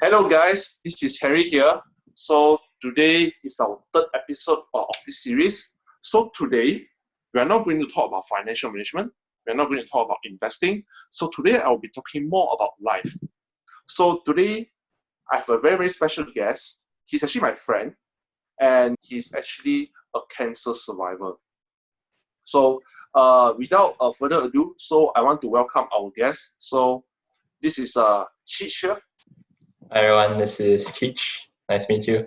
Hello guys, this is Harry here. So today is our third episode of this series. So today we are not going to talk about financial management. We are not going to talk about investing. So today I will be talking more about life. So today I have a very special guest. He's actually my friend and he's actually a cancer survivor. So without further ado, so I want to welcome our guest. So this is Cheech here. Hi everyone, this is Cheech. Nice to meet you.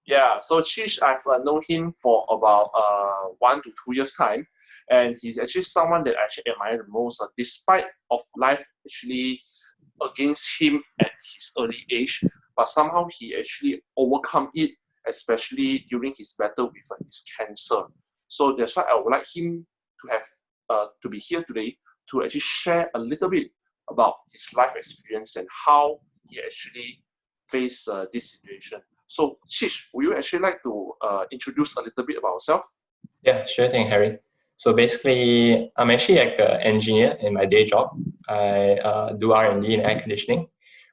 Yeah, so Cheech, I've known him for about 1 to 2 years time, and he's actually someone that I actually admire the most. Despite of life actually against him at his early age, but somehow he actually overcome it, especially during his battle with his cancer. So that's why I would like him to have to be here today to actually share a little bit about his life experience and how he actually faced this situation. So, Cheech, would you actually like to introduce a little bit about yourself? Yeah, sure thing, Harry. So basically, I'm actually like an engineer in my day job. I do R&D in air conditioning.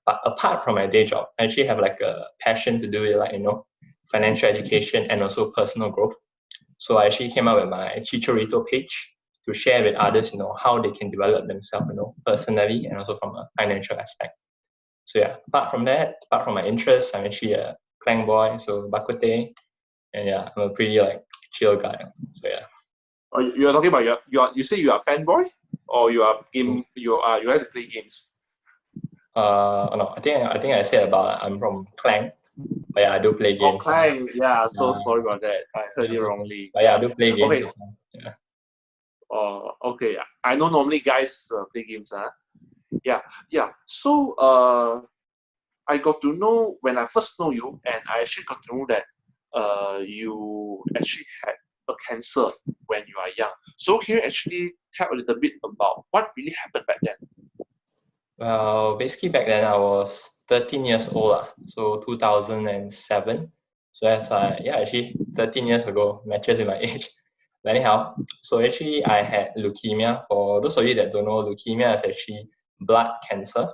But apart from my day job, I actually have like a passion to do it, like, financial education and also personal growth. So I actually came up with my cheechorito page to share with others, how they can develop themselves, personally and also from a financial aspect. So yeah, apart from that, apart from my interests, I'm actually a clang boy, so bakute, and yeah, I'm a pretty like chill guy. So yeah. Or you are talking about you say you are a fanboy, or you like to play games? No, I think I said about I'm from clang, but yeah, I do play Oh, games. Clang. Yeah, so Yeah, sorry about that. I heard yeah, you it's okay. wrongly. But yeah, Yeah. I do play games Okay. as well. Yeah. Okay. I know normally guys play games. Yeah. Yeah. So I got to know when I first know you, and I actually got to know that you actually had a cancer when you are young. So can you actually tell a little bit about what really happened back then? Well, basically back then I was 13 years old, so 2007. So that's yeah, actually 13 years ago, matches in my age. But anyhow, so actually I had leukemia. For those of you that don't know, leukemia is actually blood cancer.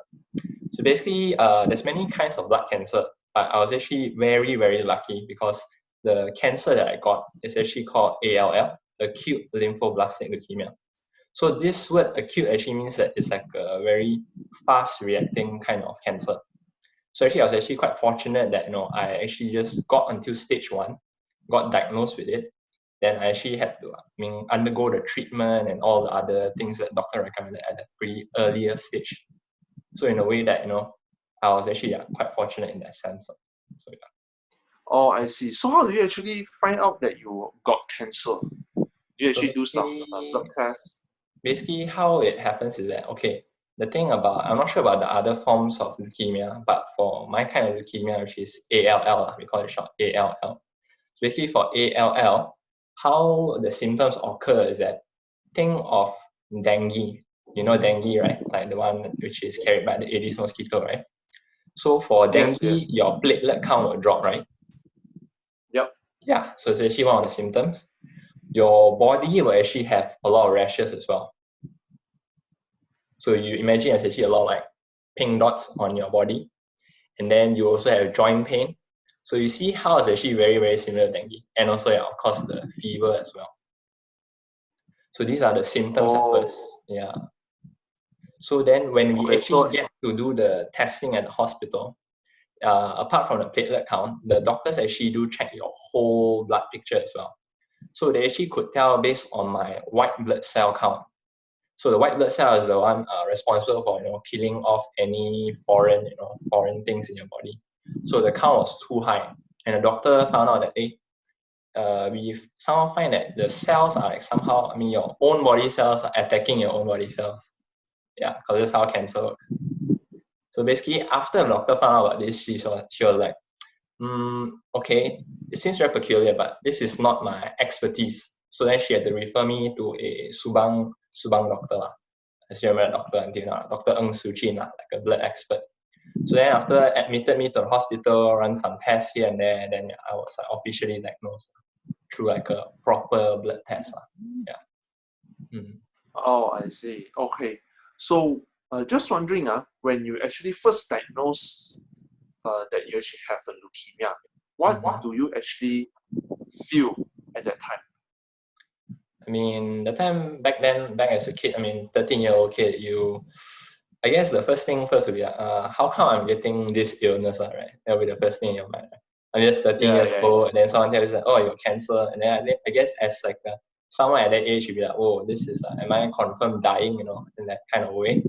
So basically, there's many kinds of blood cancer, but I was actually very, very lucky because the cancer that I got is actually called ALL, acute lymphoblastic leukemia. So this word acute actually means that it's like a very fast reacting kind of cancer. So actually, I was actually quite fortunate that I actually just got until stage 1, got diagnosed with it. Then I actually had to, undergo the treatment and all the other things that doctor recommended at a pretty earlier stage. So in a way that I was actually quite fortunate in that sense. So yeah. Oh, I see. So how do you actually find out that you got cancer? Do you So actually do some blood tests? basically how it happens is that, okay, the thing about, I'm not sure about the other forms of leukemia, but for my kind of leukemia, which is ALL, we call it short ALL. So basically for ALL, how the symptoms occur is that, think of dengue. You know dengue, right? Like the one which is carried by the Aedes mosquito, right? So for dengue, Yes, yes. your platelet count will drop, right? Yep. Yeah, so it's actually one of the symptoms. Your body will actually have a lot of rashes as well. So you imagine there's actually a lot of like pink dots on your body. And then you also have joint pain. So you see how it's actually very, very similar to dengue. And also, yeah, of course, the fever as well. So these are the symptoms at first. Oh, Yeah. So then when we okay. actually So, get to do the testing at the hospital, apart from the platelet count, the doctors actually do check your whole blood picture as well. So they actually could tell based on my white blood cell count. So the white blood cell is the one responsible for killing off any foreign things in your body. So the count was too high, and the doctor found out that we somehow find that the cells are like somehow, your own body cells are attacking your own body cells. Yeah, because that's how cancer works. So basically, after the doctor found out about this, she was like, okay, it seems very peculiar, but this is not my expertise. So then she had to refer me to a Subang doctor, I still remember the doctor until now, Dr. Ng Su Chin, like a blood expert. So then after admitted me to the hospital, run some tests here and there, and then I was officially diagnosed through like a proper blood test. Yeah. Mm. oh, I see. Okay. So Just wondering, when you actually first diagnosed that you actually have a leukemia, what do you actually feel at that time? I mean, the time back then, back as a kid, I mean, 13-year-old kid, I guess the first thing first would be, how come I'm getting this illness, right? That'll be the first thing in your mind. Right? I'm just 13 years Yeah. old, and then someone tells you, that, oh, you got cancer. And then I guess as like someone at that age, you'd be like, oh, this is, am I confirmed dying, in that kind of way?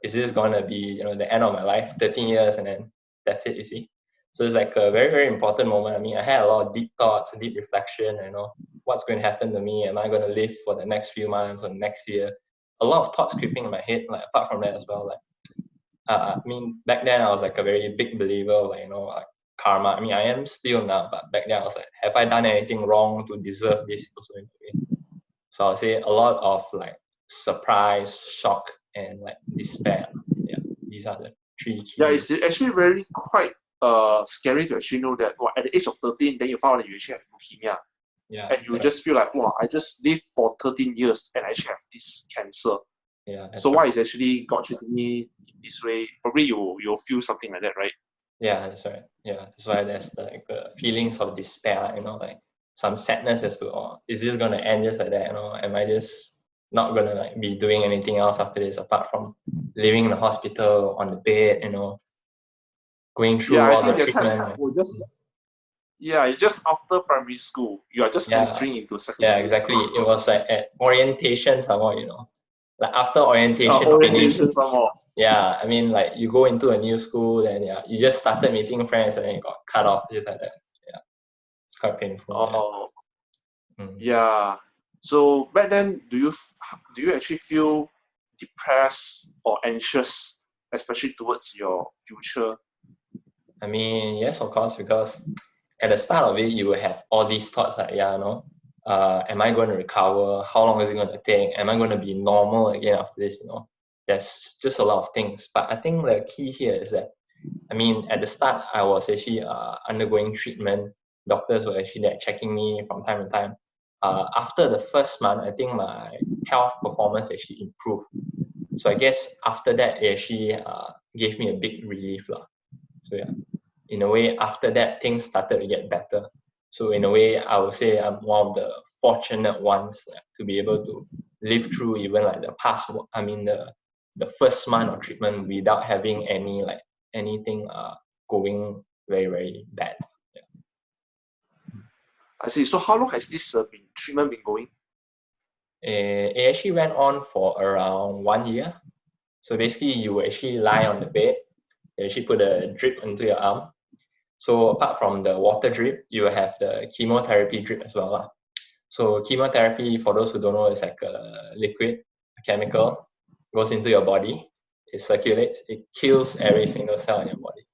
Is this going to be, the end of my life, 13 years, and then that's it, you see? So it's like a very, very important moment. I mean, I had a lot of deep thoughts, deep reflection, what's going to happen to me? Am I going to live for the next few months or next year? A lot of thoughts creeping in my head, like apart from that as well. Like, I mean, back then I was like a very big believer, like karma. I mean, I am still now, but back then I was like, have I done anything wrong to deserve this? Also in a way. So I'll say a lot of like surprise, shock, and like despair. Yeah, these are the three key. Yeah, it's actually really quite scary to actually know that at the age of 13, then you found out that you actually have leukemia. Yeah, and you just feel like, wow, I just lived for 13 years and I actually have this cancer. Yeah. So why is actually God treating me this way? Probably you'll feel something like that, right? Yeah, that's right. Yeah, that's why there's like the feelings of despair, like some sadness as to, oh, is this gonna end just like that? Am I just not gonna like be doing anything else after this apart from living in the hospital on the bed, going through Yeah, I all the think that treatment. time will just it's just after primary school. You are just entering into Yeah, secondary exactly. school. It was like at orientation somehow, like after orientation finished. Orientation some more. Yeah, I mean, like you go into a new school and yeah, you just started meeting friends and then you got cut off just like that. Yeah, it's quite painful. Yeah. So back then, do you actually feel depressed or anxious, especially towards your future? I mean, yes, of course, because at the start of it, you will have all these thoughts like, am I going to recover? How long is it going to take? Am I going to be normal again after this? There's just a lot of things. But I think the key here is that, I mean, at the start, I was actually undergoing treatment. Doctors were actually there checking me from time to time. After the first month, I think my health performance actually improved. So I guess after that, it actually gave me a big relief. So yeah, in a way, after that, things started to get better. So in a way, I would say I'm one of the fortunate ones to be able to live through even like the first month of treatment without having anything going very, very bad. Yeah. I see. So how long has this treatment been going? It actually went on for around 1 year. So basically, you actually lie on the bed, they actually put a drip into your arm. So apart from the water drip, you have the chemotherapy drip as well. So chemotherapy, for those who don't know, is like a liquid, a chemical, goes into your body, it circulates, it kills every single cell in your body.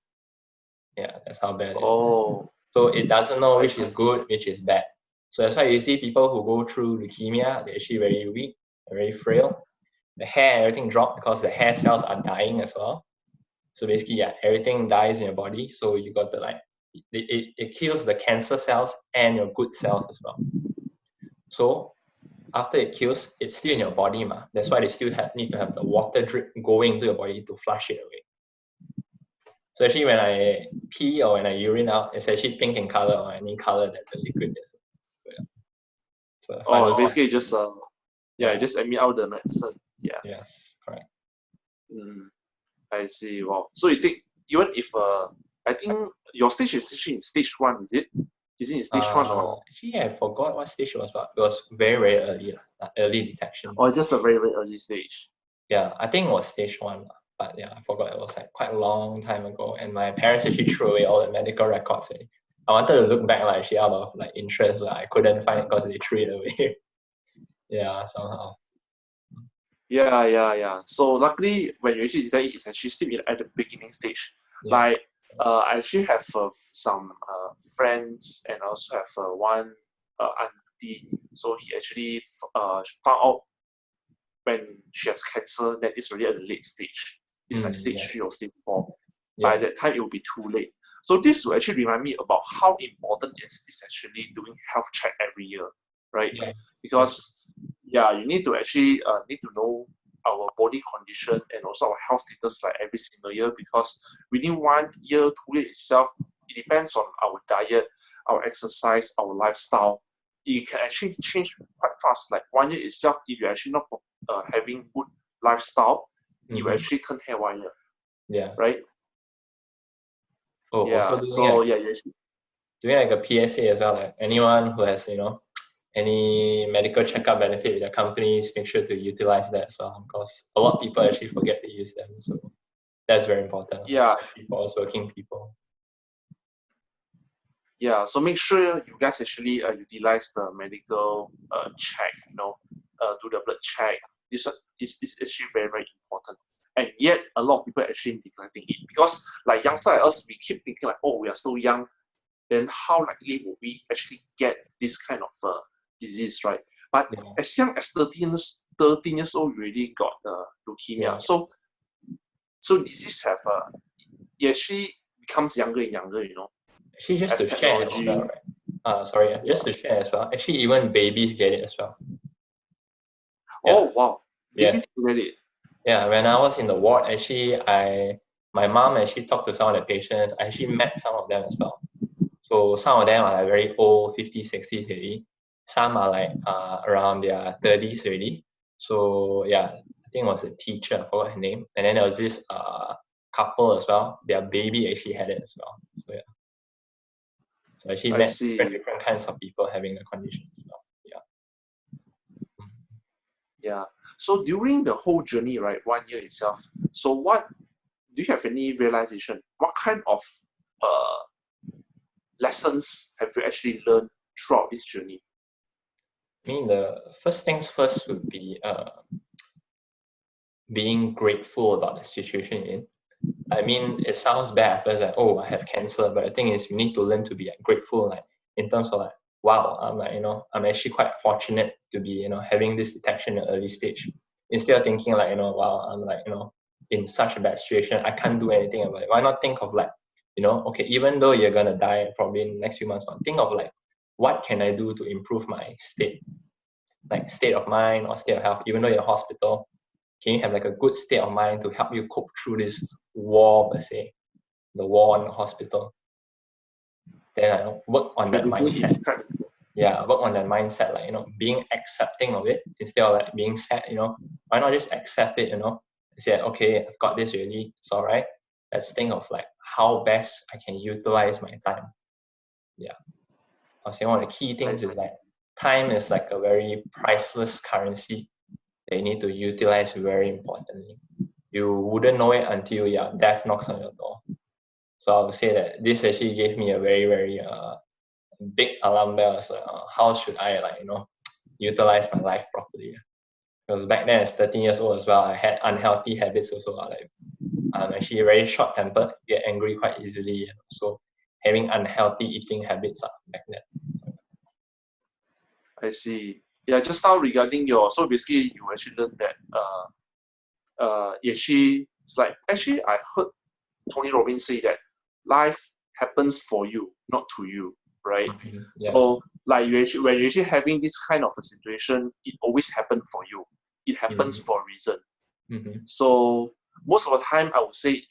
Yeah, that's how bad it is. So it doesn't know which is good, which is bad. So that's why you see people who go through leukemia, they're actually very weak, very frail. The hair, everything drop because the hair cells are dying as well. So basically, yeah, everything dies in your body. So you got the it kills the cancer cells and your good cells as well. So after it kills, it's still in your body, ma. That's why they still need to have the water drip going into your body to flush it away. So actually, when I pee or when I urine out, it's actually pink in color or any color that the liquid is. So yeah. So Basically just just emit out the medicine. Yeah. Yes, correct. I see. Wow. So you think even if I think your stage is actually in stage 1, is it? Is it in stage 1 or? Actually, I forgot what stage it was, but it was very, very early, early detection. Or just a very, very early stage? Yeah, I think it was stage 1, but yeah, I forgot. It was like quite a long time ago, and my parents actually threw away all the medical records. I wanted to look back, like actually out of like interest, but I couldn't find it because they threw it away. Yeah, somehow. Yeah. So luckily, when you actually detect it, it's actually still at the beginning stage. Yeah. Like, I actually have some friends and also have one auntie. So he actually found out when she has cancer that it's already at the late stage. It's like stage 3 or stage 4. By that time, it will be too late. So this will actually remind me about how important it is actually doing health check every year, right? Because you need to actually need to know our body condition and also our health status like every single year, because within 1 year, 2 years itself, it depends on our diet, our exercise, our lifestyle. It can actually change quite fast. Like 1 year itself, if you're actually not having good lifestyle, you actually turn haywire. Yeah. Right? Oh, Yeah. also So yeah, yes. doing like a PSA as well. Like anyone who has, any medical checkup benefit with their companies, make sure to utilize that as well, because a lot of people actually forget to use them. So that's very important, Yeah. especially for us working people. Yeah, so make sure you guys actually utilize the medical check, do the blood check. This is actually very, very important. And yet, a lot of people actually neglecting it, because like youngsters like us, we keep thinking like, oh, we are still young, then how likely will we actually get this kind of disease, right? But as young as 13 years old, you already got leukemia. Yeah. So disease have it actually becomes younger and younger, Actually, just to share as well, right? Just to share as well. Actually, even babies get it as well. Oh wow! Yes. Babies get it. Yeah, when I was in the ward, actually, my mom actually talked to some of the patients. I actually met some of them as well. So some of them are like very old, 50s, 60s already. Some are like around their 30s already. So yeah, I think it was a teacher, I forgot her name. And then there was this couple as well. Their baby actually had it as well. So yeah. So I actually met different kinds of people having the condition as well. Yeah. Yeah. So during the whole journey, right, 1 year itself, so what do you have any realization? What kind of lessons have you actually learned throughout this journey? I mean, the first things first would be being grateful about the situation you're in. I mean, it sounds bad at first, like, oh, I have cancer, but the thing is, you need to learn to be grateful, like in terms of like, wow, I'm like, I'm actually quite fortunate to be, having this detection at an early stage. Instead of thinking like, wow, I'm like, in such a bad situation, I can't do anything about it. Why not think of like, okay, even though you're gonna die probably in the next few months, but think of like, what can I do to improve my state, like state of mind or state of health, even though you're in a hospital? Can you have like a good state of mind to help you cope through this war, per se, the war in the hospital? Then I work on that mindset. Yeah, work on that mindset, like being accepting of it instead of like being sad. Why not just accept it? Say, okay, I've got this really. It's all right. Let's think of like how best I can utilize my time. Yeah, I was saying one of the key things is like time is like a very priceless currency. They need to utilize very importantly. You wouldn't know it until death knocks on your door. So I would say that this actually gave me a very, very big alarm bell. So how should I utilize my life properly? Because back then, as 13 years old as well, I had unhealthy habits also. Like I'm actually very short-tempered, get angry quite easily, and also having unhealthy eating habits back then. I see. Yeah, just now regarding so basically you actually learned that it's like actually I heard Tony Robbins say that life happens for you, not to you, right? Yes. So like when you're actually having this kind of a situation, it always happens for you. It happens for a reason. So most of the time I would say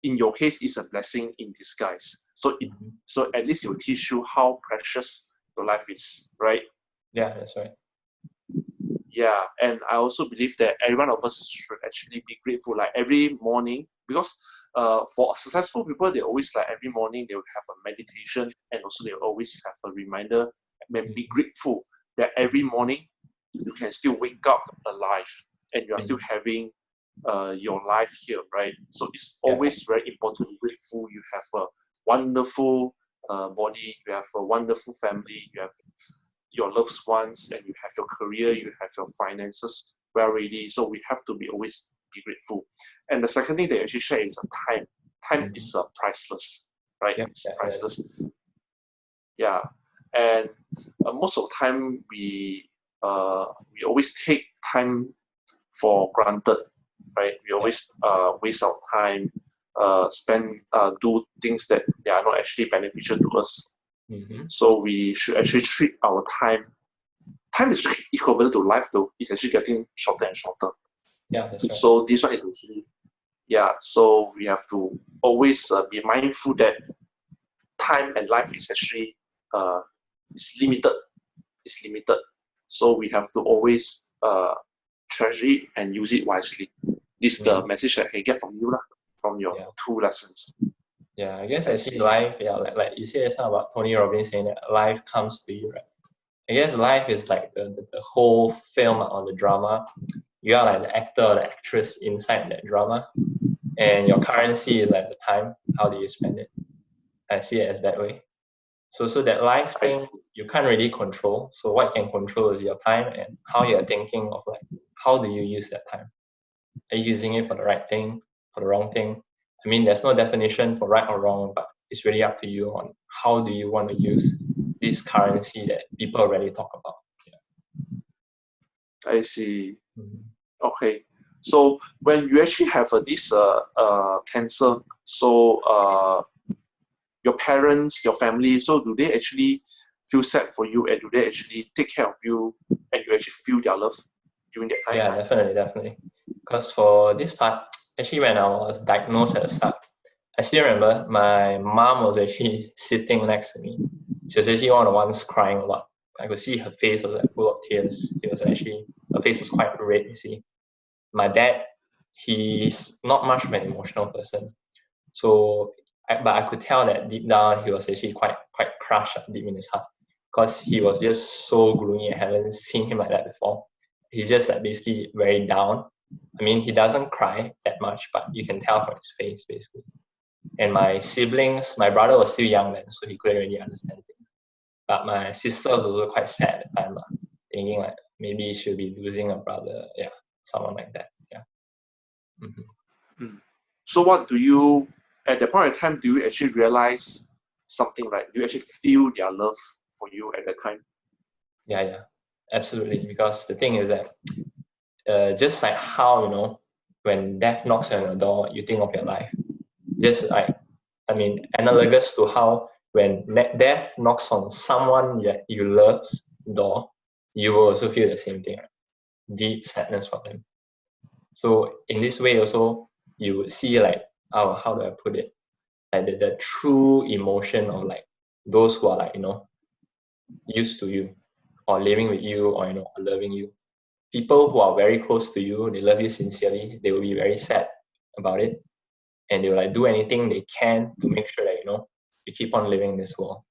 in your case it's a blessing in disguise. So so at least it will teach you how precious your life is, right? Yeah, that's right. Yeah, and I also believe that every one of us should actually be grateful, like every morning, because for successful people, they always like every morning they will have a meditation, and also they will always have a reminder and be grateful that every morning you can still wake up alive and you are still having your life here, right? So it's always very important to be grateful. You have a wonderful body, you have a wonderful family, you have your loved ones, and you have your career, you have your finances well ready. So we have to be always be grateful. And the second thing they actually share is time. Time is priceless, right? It's priceless. Yeah, and most of the time we always take time for granted, right? We always waste our time, do things that they are not actually beneficial to us. So we should actually treat our time. Time is equivalent to life, though. It's actually getting shorter and shorter. Yeah, that's right. So this one is actually, so we have to always be mindful that time and life is actually is limited. It's limited. So we have to always treasure it and use it wisely. This is the message that I can get from you, from your 2 lessons. Yeah, I guess actually life, like you said something about Tony Robbins saying that life comes to you, right? I guess life is like the whole film or the drama. You are like the actor or the actress inside that drama, and your currency is like the time. How do you spend it? I see it as that way. So that life thing you can't really control. So what you can control is your time and how you're thinking of like how do you use that time? Are you using it for the right thing, for the wrong thing? I mean, there's no definition for right or wrong, but it's really up to you on how do you want to use this currency that people already talk about. I see. Okay. So when you actually have this cancer, so your parents, your family, so do they actually feel sad for you, and do they actually take care of you, and you actually feel their love during that time? Yeah, definitely. Because for this part, actually when I was diagnosed at the start, I still remember my mom was actually sitting next to me. She was actually one of the ones crying a lot. I could see her face was like full of tears. Her face was quite red, you see. My dad, he's not much of an emotional person. So, but I could tell that deep down he was actually quite crushed deep in his heart. Because he was just so gloomy. I haven't seen him like that before. He's just like basically very down. I mean, he doesn't cry that much, but you can tell from his face basically. And my siblings, my brother was still young then, so he couldn't really understand things. But my sister was also quite sad at the time, thinking like maybe she'll be losing a brother, someone like that. So what do you, at that point in time, do you actually realize something, like, do you actually feel their love for you at that time? Yeah, absolutely. Because the thing is that just like how, when death knocks on your door, you think of your life. Just like, I mean, analogous to how when death knocks on someone that you love's door, you will also feel the same thing, right? Deep sadness for them. So in this way also, you would see like, how do I put it? Like the true emotion of like those who are like, used to you or living with you or, loving you. People who are very close to you, they love you sincerely, they will be very sad about it. And they will like do anything they can to make sure that, you keep on living in this world.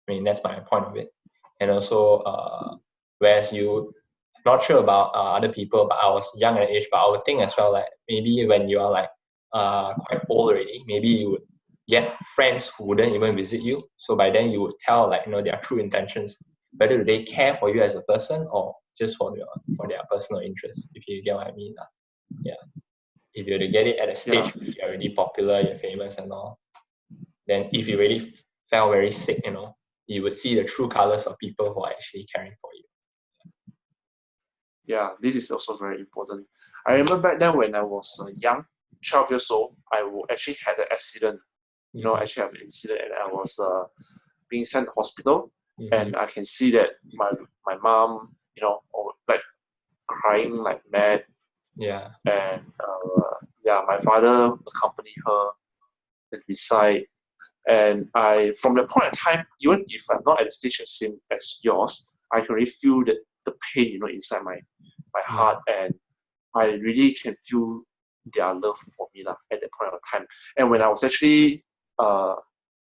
I mean, that's my point of it. And also, whereas you not sure about other people, but I was young at age, but I would think as well, like maybe when you are like quite old already, maybe you would get friends who wouldn't even visit you. So by then you would tell like, their true intentions, whether they care for you as a person or just for their personal interest, if you get what I mean. Yeah. If you were to get it at a stage where you're already popular, you're famous and all, then if you really felt very sick, you would see the true colors of people who are actually caring for you. Yeah, this is also very important. I remember back then when I was young, 12 years old, actually had an accident. Actually have an incident, and I was being sent to hospital, and I can see that my mom, like crying like mad. Yeah. And my father accompanied her beside, and from that point in time, even if I'm not at the stage as same as yours, I can really feel the pain, inside my heart, and I really can feel their love for me at that point of time. And when I was actually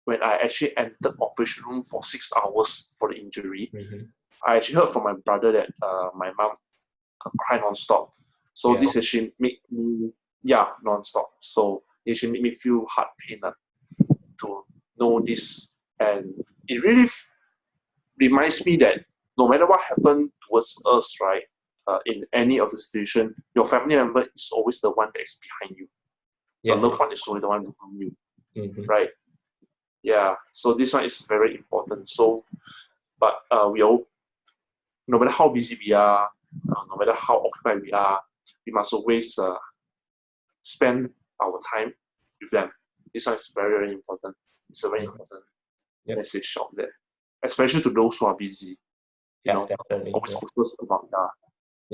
when I actually entered operation room for 6 hours for the injury, I actually heard from my brother that my mom cried non-stop. So this actually made me non-stop. So it actually made me feel heart pain to know this, and it really reminds me that no matter what happened towards us, right, in any of the situation, your family member is always the one that is behind you. Your loved one is always the one behind you, right? Yeah. So this one is very important. So, but we all, no matter how busy we are, no matter how occupied we are, we must always spend our time with them. This one is very, very important. It's a very important message out there, especially to those who are busy. Definitely. Always focus about that.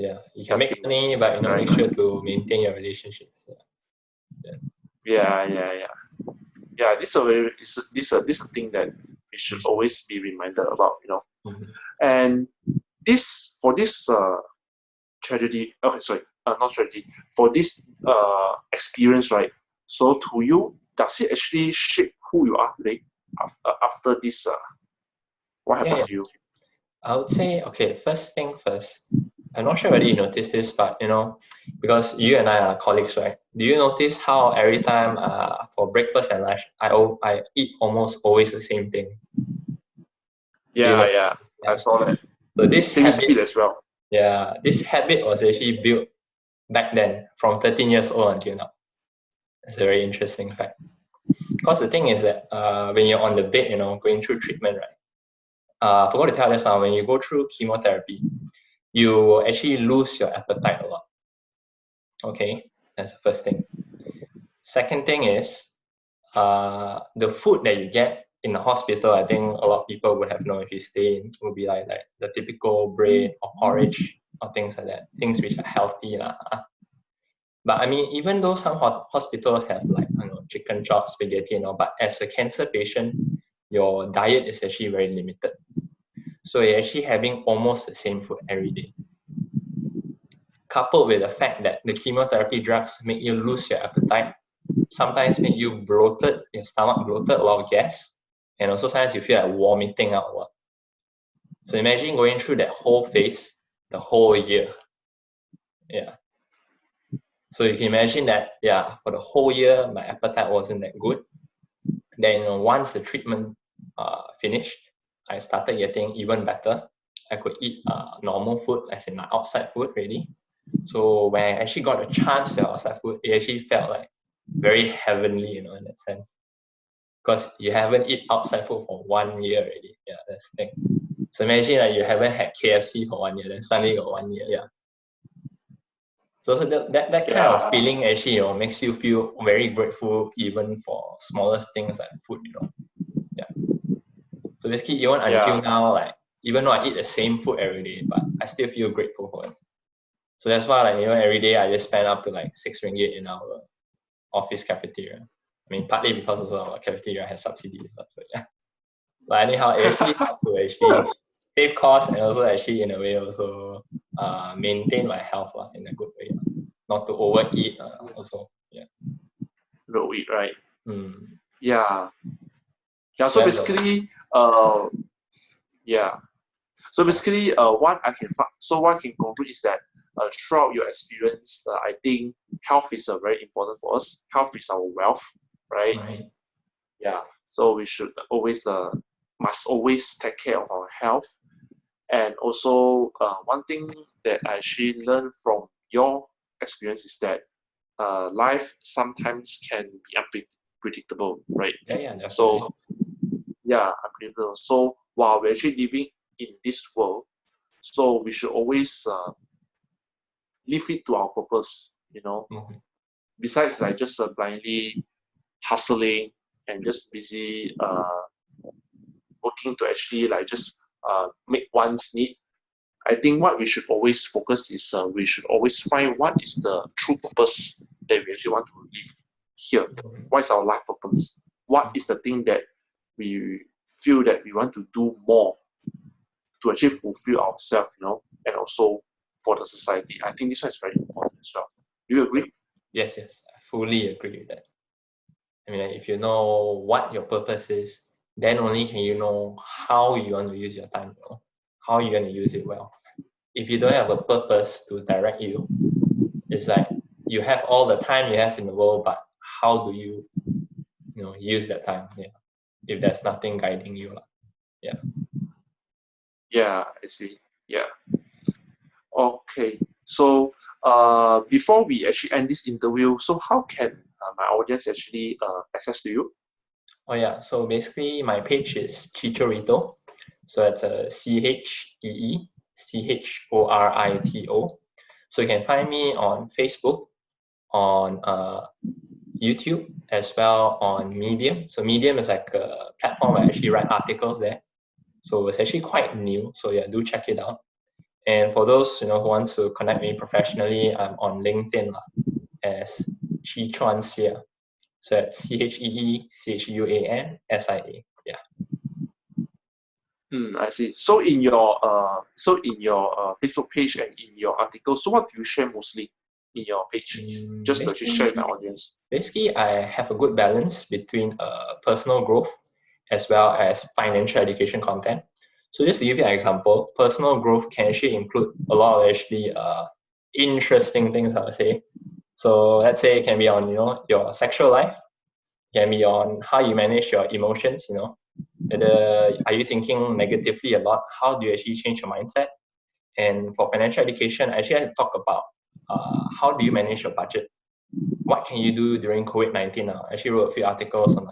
Yeah, you can make money, but right? make sure to maintain your relationships. Yeah. This a very this a thing that we should always be reminded about, Mhm. And this for this tragedy. Okay, sorry, not tragedy. For this experience, right? So to you, does it actually shape who you are today after this? What Yeah, happened yeah. to you? I would say, okay, first thing first, I'm not sure whether you noticed this, but because you and I are colleagues, right? Do you notice how every time for breakfast and lunch, I eat almost always the same thing? Do you know? Yeah. I Yeah. saw that. So this Same habit, speed as well. yeah, this habit was actually built back then from 13 years old until now. It's a very interesting fact. Because the thing is that when you're on the bed, going through treatment, right? I forgot to tell just now, when you go through chemotherapy, you actually lose your appetite a lot. Okay, that's the first thing. Second thing is the food that you get in the hospital. I think a lot of people would have known if you stay in, would be like the typical bread or porridge or things like that, things which are healthy lah. But I mean, even though some hospitals have like chicken chop, spaghetti, but as a cancer patient, your diet is actually very limited. So you're actually having almost the same food every day. Coupled with the fact that the chemotherapy drugs make you lose your appetite, sometimes make you bloated, your stomach bloated, a lot of gas, and also sometimes you feel like vomiting out. So imagine going through that whole phase, the whole year. Yeah. So you can imagine that, yeah, for the whole year, my appetite wasn't that good. Then once the treatment finished, I started getting even better. I could eat normal food, as in my outside food, really. So when I actually got a chance to outside food, it actually felt like very heavenly, in that sense. Because you haven't eaten outside food for 1 year already. Yeah, that's the thing. So imagine like you haven't had KFC for 1 year, then suddenly got 1 year. Yeah. So that kind of feeling actually makes you feel very grateful even for smallest things like food. Yeah. So basically even until now, like even though I eat the same food every day, but I still feel grateful for it. So that's why like every day I just spend up to like 6 ringgit in our office cafeteria. I mean, partly because also our cafeteria has subsidies. So yeah. But anyhow, it actually helps to actually save costs and also actually in a way also maintain my health in a good way. Not to overeat also. Yeah. Low eat, right? Mm. Yeah. So So basically, yeah. So basically, what I can conclude is that throughout your experience, I think health is very important for us. Health is our wealth, right? right. Yeah. So we should always must always take care of our health. And also, one thing that I actually learned from your experience is that life sometimes can be unpredictable, right? Yeah, definitely. So yeah, unpredictable. So while we're actually living in this world, so we should always live it to our purpose, Mm-hmm. Besides like just blindly hustling and just busy working to actually like just make one's need. I think what we should always focus is we should always find what is the true purpose that we actually want to live here. Mm-hmm. What is our life purpose? What is the thing that we feel that we want to do more to actually fulfill ourselves, and also for the society. I think this one is very important as well. Do you agree? Yes, I fully agree with that. I mean, like, if you know what your purpose is, then only can you know how you want to use your time, how you want to use it well. If you don't have a purpose to direct you, it's like you have all the time you have in the world, but how do you, use that time? Yeah. If there's nothing guiding you. Yeah. Yeah, I see. Yeah. Okay. So before we actually end this interview, so how can my audience actually access to you? Oh yeah. So basically my page is cheechorito. So it's a CheeChorito. So you can find me on Facebook, on YouTube, as well on Medium. So Medium is like a platform where I actually write articles there. So it's actually quite new. So yeah, do check it out. And for those who want to connect me professionally, I'm on LinkedIn as Cheechorito. So that's CheeChuansia. Yeah. I see. So in your Facebook page and in your articles, so what do you share mostly in your page? Just to actually share with my audience. Basically, I have a good balance between personal growth as well as financial education content. So just to give you an example, personal growth can actually include a lot of actually interesting things, I would say. So let's say it can be on your sexual life, can be on how you manage your emotions, whether are you thinking negatively a lot, how do you actually change your mindset. And for financial education, actually I talk about how do you manage your budget, what can you do during COVID-19. I actually wrote a few articles on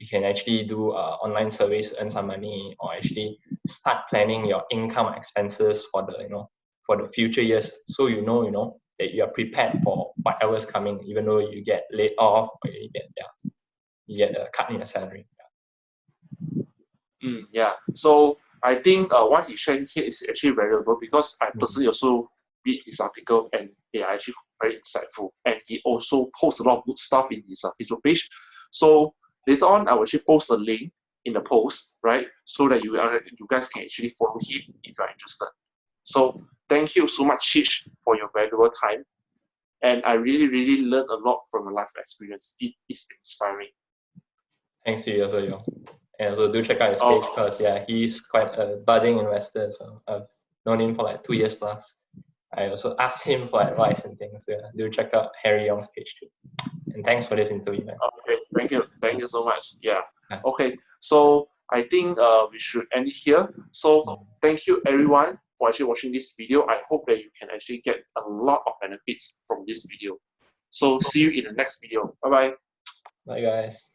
you can actually do online surveys to earn some money, or actually start planning your income expenses for the future years, so that you are prepared for whatever's coming, even though you get laid off or you get a cut in your salary. Yeah. So I think what he shared here is actually valuable, because I personally also read his article and they are actually very insightful. And he also posts a lot of good stuff in his Facebook page. So later on, I will actually post a link in the post, right? So that you guys can actually follow him if you are interested. So thank you so much, Cheech, for your valuable time. And I really, really learned a lot from your life experience. It is inspiring. Thanks to you also, yo. And also do check out his page, because he's quite a budding investor. So I've known him for like 2 years plus. I also asked him for advice and things. So yeah, do check out Harry Young's page too. And thanks for this interview, man. Okay, thank you so much. Yeah. Okay, so I think we should end it here. So thank you everyone for actually watching this video. I hope that you can actually get a lot of benefits from this video. So see you in the next video. Bye bye. Bye guys.